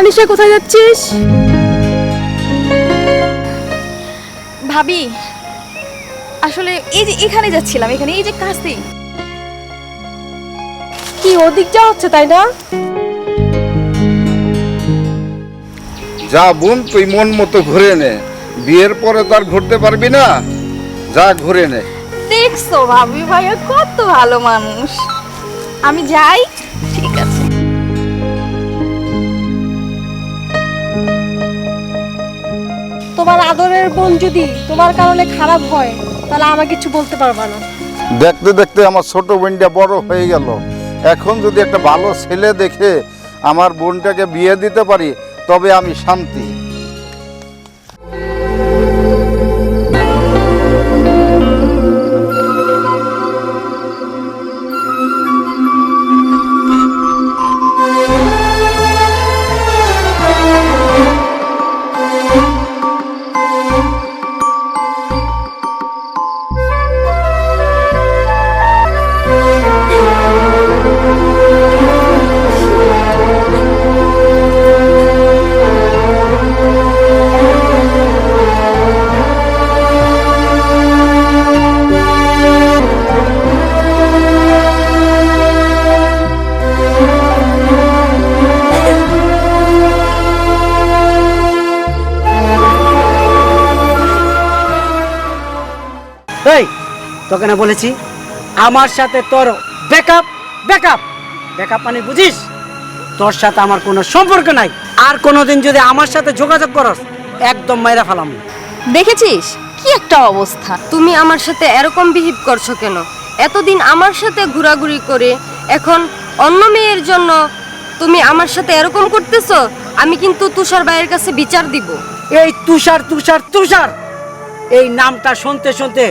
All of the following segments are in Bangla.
নিশা কোথায় যাচ্ছিস? ভাবি আসলে এই যে এখানে যাচ্ছিলাম, এখানে এই যে কাছে। কি ওদিক যাওয়া হচ্ছে তাই না? যা বোন, তুই মন মতো ঘুরে নে, বিয়ের পরে তো আর ঘুরতে পারবি না। যা ঘুরে নে। দেখছো ভাবি ভাইয়া কত ভালো মানুষ। আমি যাই, ঠিক আছে। তোমার আদরের বোন যদি তোমার কারণে খারাপ হয় তাহলে আমাকে কিছু বলতে পারবা না। দেখতে দেখতে আমার ছোট বোনটা বড় হয়ে গেল। এখন যদি একটা ভালো ছেলে দেখে আমার বোনটাকে বিয়ে দিতে পারি তবে আমি শান্তি। এই তোকে না বলেছি আমার সাথে তোর ব্যাকআপ ব্যাকআপ ব্যাকআপ মানে বুঝিস? তোর সাথে আমার কোনো সম্পর্ক নাই। আর কোনোদিন যদি আমার সাথে যোগাযোগ করস একদম মাইরা ফেলাম। দেখেছিস কি একটা অবস্থা? তুমি আমার সাথে এরকম বিহেভ করছো কেন? এতদিন আমার সাথে ঘোরাঘুরি করে এখন অন্য মেয়ের জন্য তুমি আমার সাথে এরকম করতেছো। আমি কিন্তু তুষার ভাইয়ের কাছে বিচার দিব। এই তুষার তুষার তুষার এই নামটা শুনতে শুনতে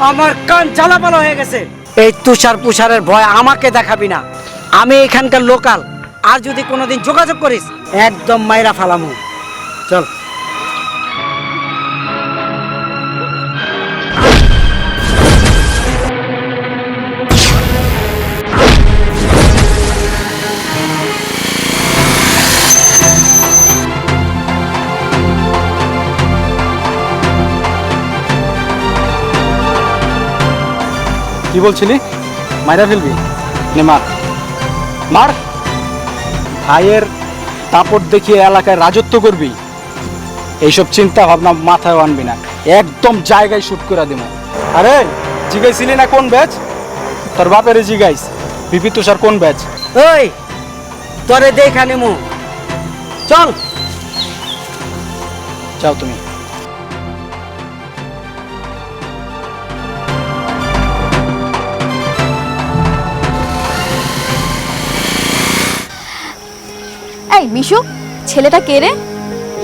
আমার কান জ্বালাপালা হয়ে গেছে। এই তুষার পুষারের ভয় আমাকে দেখাবি না। আমি এখানকার লোকাল। আর যদি কোনোদিন যোগাযোগ করিস একদম মাইরা ফালামু। চল। কি বলছিলি? মাইরা ফেলবি? নে মার মার। ভাইয়ের দাপট দেখিয়ে এলাকায় রাজত্ব করবি, এইসব চিন্তা ভাবনা মাথায় আনবি না। একদম জায়গায় শুট করে দিব। আরে জিগাইছিলি না কোন ব্যাচ? তোর বাপের জিগাইস বিপি তুষার কোন ব্যাচ? ওই তোরে দেখা নিমু। চল। যাও তুমি। এই মিশু, ছেলেটা কে রে?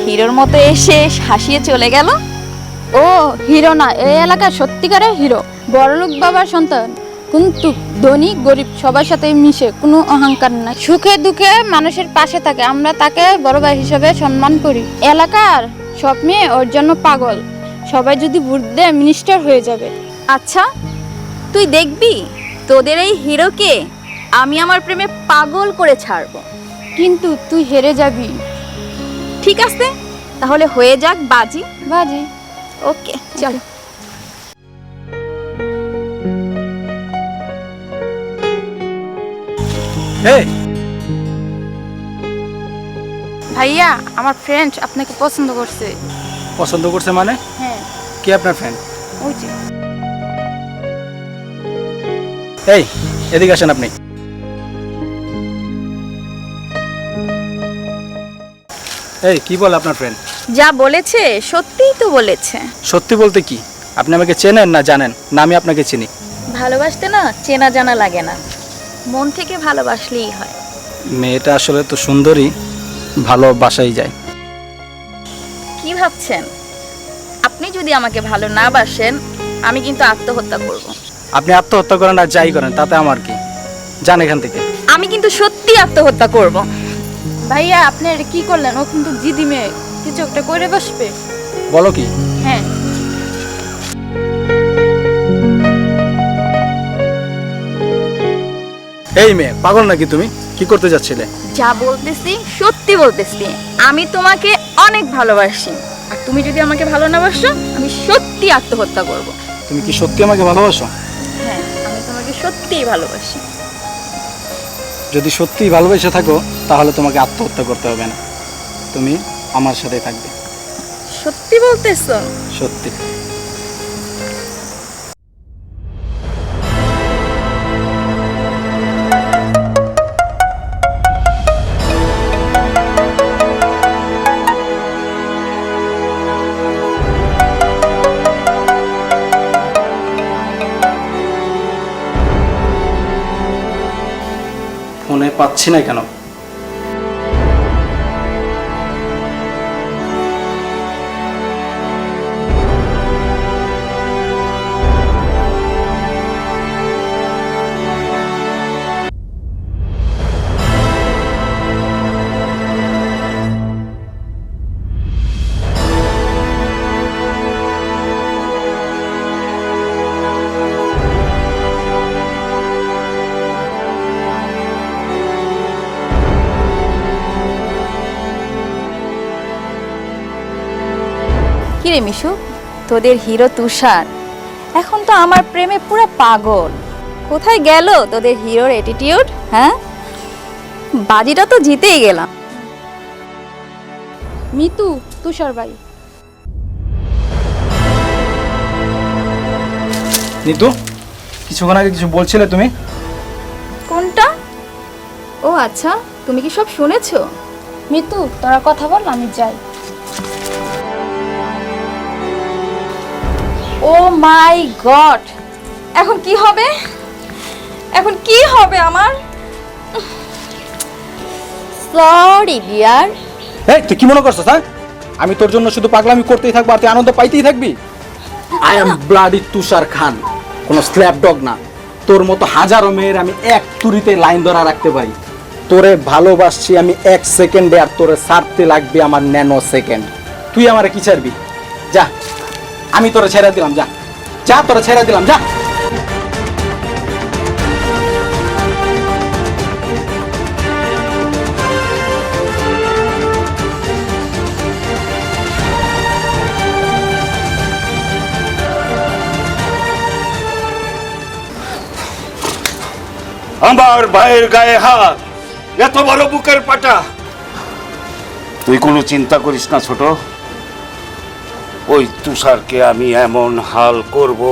হিরোর মতো এসে হাসিয়ে চলে গেল। ও হিরো না, এই এলাকার সত্যিকারের হিরো। বড়লোক বাবার সন্তান, কিন্তু ধনী গরিব সবার সাথে মিশে, কোনো অহংকার নাই। সুখে দুঃখে মানুষের পাশে থাকে, আমরা তাকে বড় ভাই হিসেবে সম্মান করি। এলাকার সব মেয়ে ওর জন্য পাগল। সবাই যদি ভোট দেয় মিনিস্টার হয়ে যাবে। আচ্ছা, তুই দেখবি তোদের এই হিরোকে আমি আমার প্রেমে পাগল করে ছাড়বো। কিন্তু তুই হেরে যাবি। ঠিক আছে, তাহলে হয়ে যাক বাজি। বাজি। ওকে, চল। এই ভাইয়া, আমার ফ্রেন্ড আপনাকে পছন্দ করছে। পছন্দ করছে মানে? হ্যাঁ, কে আপনার ফ্রেন্ড? ওই যে। এই এদিকে আসেন আপনি। এই কি বলে আপনার ফ্রেন্ড? যা বলেছে সত্যিই তো বলেছে। সত্যি বলতে কি? আপনি আমাকে চেনেন না জানেন না আমি আপনাকে চিনি? ভালোবাসতে না চেনা জানা লাগে না, মন থেকে ভালোবাসলেই হয়। মেয়েটা আসলে তো সুন্দরী, ভালোবাসাই যায়। কি ভাবছেন? আপনি যদি আমাকে ভালো না বাসেন আমি কিন্তু আত্মহত্যা করব। আপনি আত্মহত্যা করেন আর যাই করেন তাতে আমার কি? যান এখান থেকে। আমি কিন্তু সত্যি আত্মহত্যা করব। ভাইয়া, আপনি এটা কি করলেন? ও কিন্তু জিদি মেয়ে, কিছু একটা করে বসবে। বলো কি? হ্যাঁ। এই মেয়ে, পাগল নাকি তুমি? কি করতে যাচ্ছিলে? যা বলতেছি সত্যি বলতেছি, আমি তোমাকে অনেক ভালোবাসি। আর তুমি যদি আমাকে ভালো না বাসো, আমি সত্যি আত্মহত্যা করব। তুমি কি সত্যি আমাকে ভালোবাসো? হ্যাঁ, আমি তোমাকে সত্যিই ভালোবাসি। যদি সত্যিই ভালোবেসে থাকো তাহলে তোমাকে আত্মহত্যা করতে হবে না, তুমি আমার সাথে থাকবে। সত্যি বলতেছো? সত্যি। ফোনে পাচ্ছি না কেন? কিরে মিশু, তোদের হিরো তুষার এখন তো আমার প্রেমে পুরো পাগল। কোথায় গেল তোদের হিরোর অ্যাটিটিউড? হ্যাঁ, বাজিটা তো জিতেই গেলাম। মিতু, তুষার ভাই। নিতু, কিছুক্ষণ আগে কিছু বলছিলে তুমি? কোনটা? ও আচ্ছা, তুমি কি সব শুনেছো? মিতু, তোরা কথা বল, আমি যাই। ও মাই গড, এখন কি হবে? এখন কি হবে আমার? Sorry dear. এই, তুই কি মনে করছিস? হ্যাঁ, আমি তোর জন্য শুধু পাগলামি করতেই থাকবো আর তুই আনন্দ পাইতেই থাকবি? আই এম ব্লাডি তুষার খান, কোনো স্ল্যাপ ডগ না। তোর মতো হাজারো মেয়ের আমি এক তুড়িতে লাইন ধরা রাখতে পারি। তোরে ভালোবাসছি আমি 1 সেকেন্ডে, আর তোরে ছাড়তে লাগবে আমার ন্যানো সেকেন্ড। তুই আমারে কি ছাড়বি? যা, আমি তোরে ছেড়ে দিলাম। যা যা, তোরে ছেড়ে দিলাম, যা। আমার ভাইয়ের গায়ে হাত, এত বড় বুকের পাটা। তুই কোনো চিন্তা করিস না ছোট, ওই তুষারকে আমি এমন হাল করব,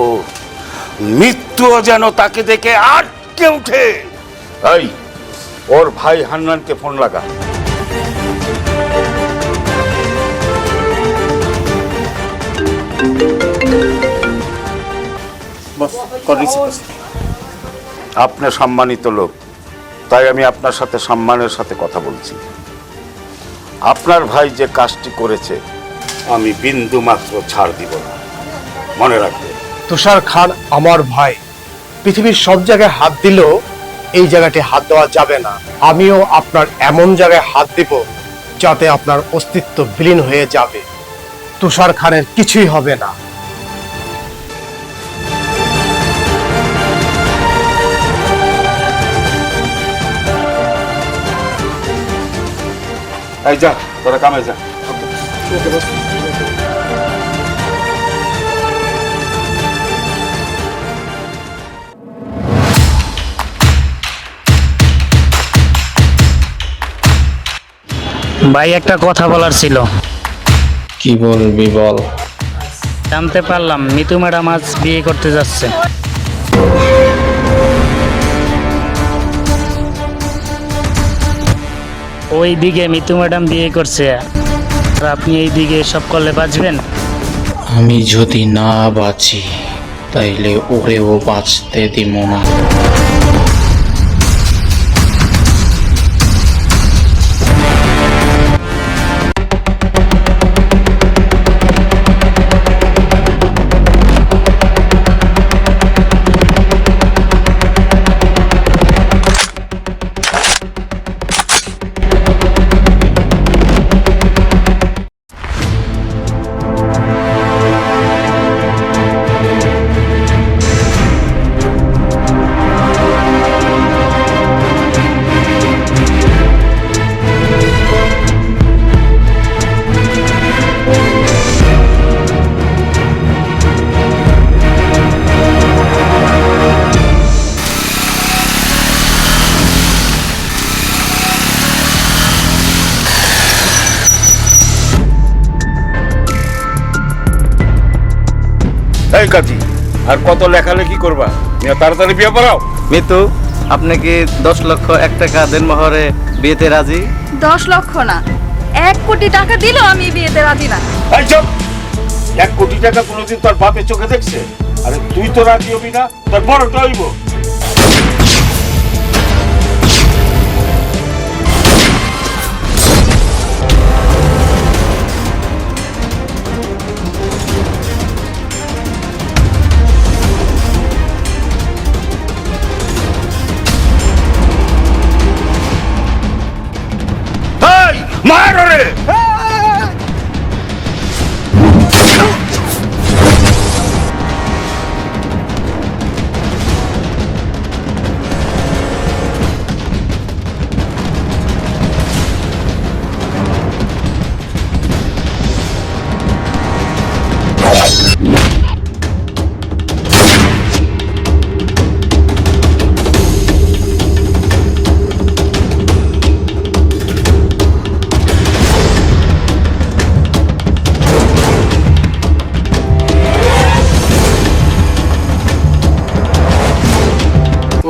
মৃত্যুও যেন তাকে দেখে আটকে উঠে। এই, ওর ভাই হান্নানকে ফোন লাগা। আপনি সম্মানিত লোক, তাই আমি আপনার সাথে সম্মানের সাথে কথা বলছি। আপনার ভাই যে কাজটি করেছে আমি বিন্দু মাত্র ছাড় দিব না, মনে রাখবে। তুষার খান আমার ভাই, পৃথিবীর সব জায়গায় হাত দিলেও এই জায়গাটি হাত দেওয়া যাবে না। আমিও আপনার এমন জায়গায় হাত দিব যাতে আপনার অস্তিত্ব বিলীন হয়ে যাবে। তুষার খানের কিছুই হবে না। এই যা, তোরা কামে যা। ভাই, একটা কথা বলার ছিল। কি বলবি বল। জানতে পারলাম মিতু ম্যাডাম আজ বিয়ে করতে যাচ্ছে। ওই দিকে মিতু ম্যাডাম বিয়ে করছে, আর আপনি এই দিকে সব করলে বাঁচবেন? আমি যদি না বাঁচি তাইলে ওরেও বাঁচতে দিব না। এই কাজী, আর কত লেখালেখি করবা? তাড়াতাড়ি বিয়ে পড়াও। মিতু, আপনি কি 10 লক্ষ 1 টাকা দেনমোহরে বিয়েতে রাজি? 10 লক্ষ না, 1 কোটি টাকা দিলেও আমি বিয়েতে রাজি না। এই চুপ! 1 কোটি টাকা কোনোদিন তোর বাপের চোখে দেখছে? আরে তুই তো রাজি হবি না, তোর বড়টা হইব। মার রে!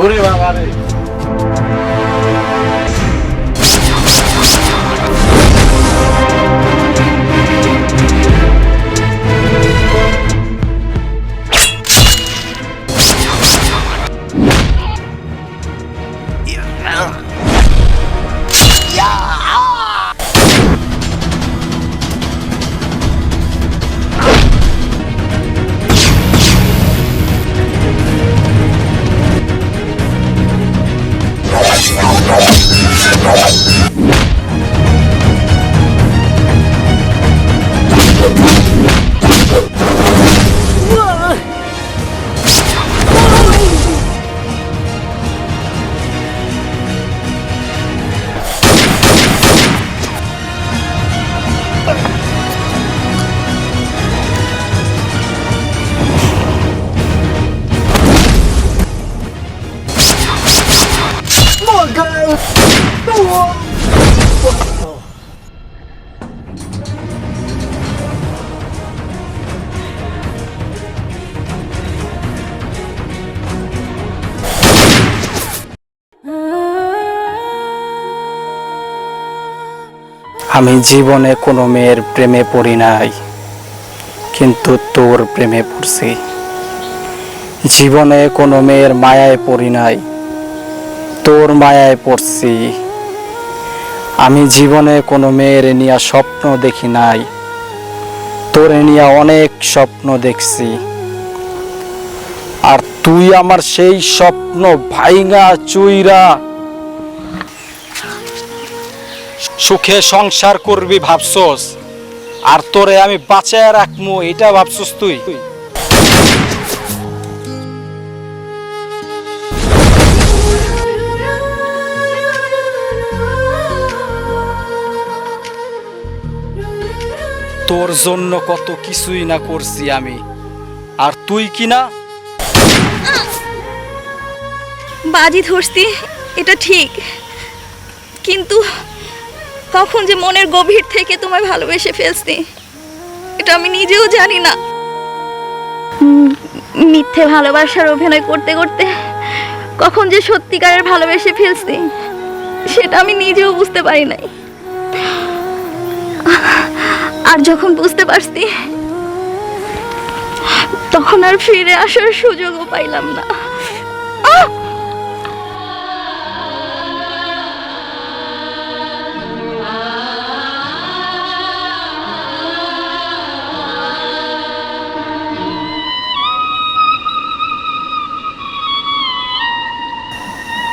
ওরে বাবা রে! আমি জীবনে কোনো মেয়ের প্রেমে পড়ি নাই, কিন্তু তোর প্রেমে পড়ছি। জীবনে কোনো মেয়ের মায়ায় পড়ি নাই, তোর মায়ায় পড়ছি। আমি জীবনে কোনো মেয়ের নিয়ে স্বপ্ন দেখি নাই, তোরে নিয়ে অনেক স্বপ্ন দেখছি। আর তুই আমার সেই স্বপ্ন ভাইঙা চুইরা সুখে সংসার করবি ভাবছস, আর তোরে আমি বাঁচায় রাখবো এটা ভাবছস তুই? তোর জন্য কত কিছুই না করছি আমি, আর তুই কি না? বাজি ধরছি এটা ঠিক, কিন্তু কখন যে মনের গভীর থেকে তোমায় ভালোবেসে ফেলছি এটা আমি নিজেও জানি না। মিথ্যে ভালোবাসার অভিনয় করতে করতে কখন যে সত্যিকারের ভালোবেসে ফেলছি সেটা আমি নিজেও বুঝতে পারি নাই। আর যখন বুঝতে পারছি তখন আর ফিরে আসার সুযোগও পাইলাম না।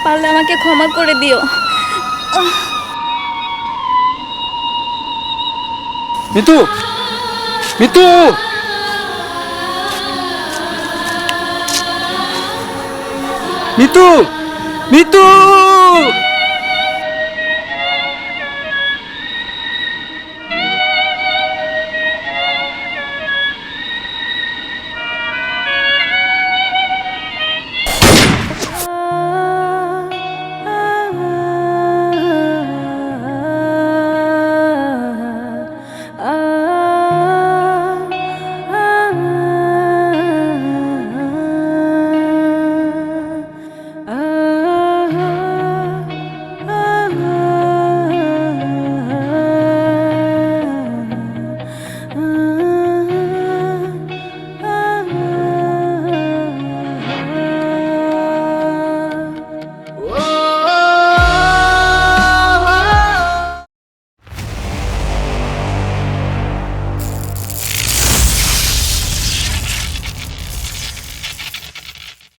পারলে আমাকে ক্ষমা করে দিও। মিতু, মিতু, মিতু, মিতু!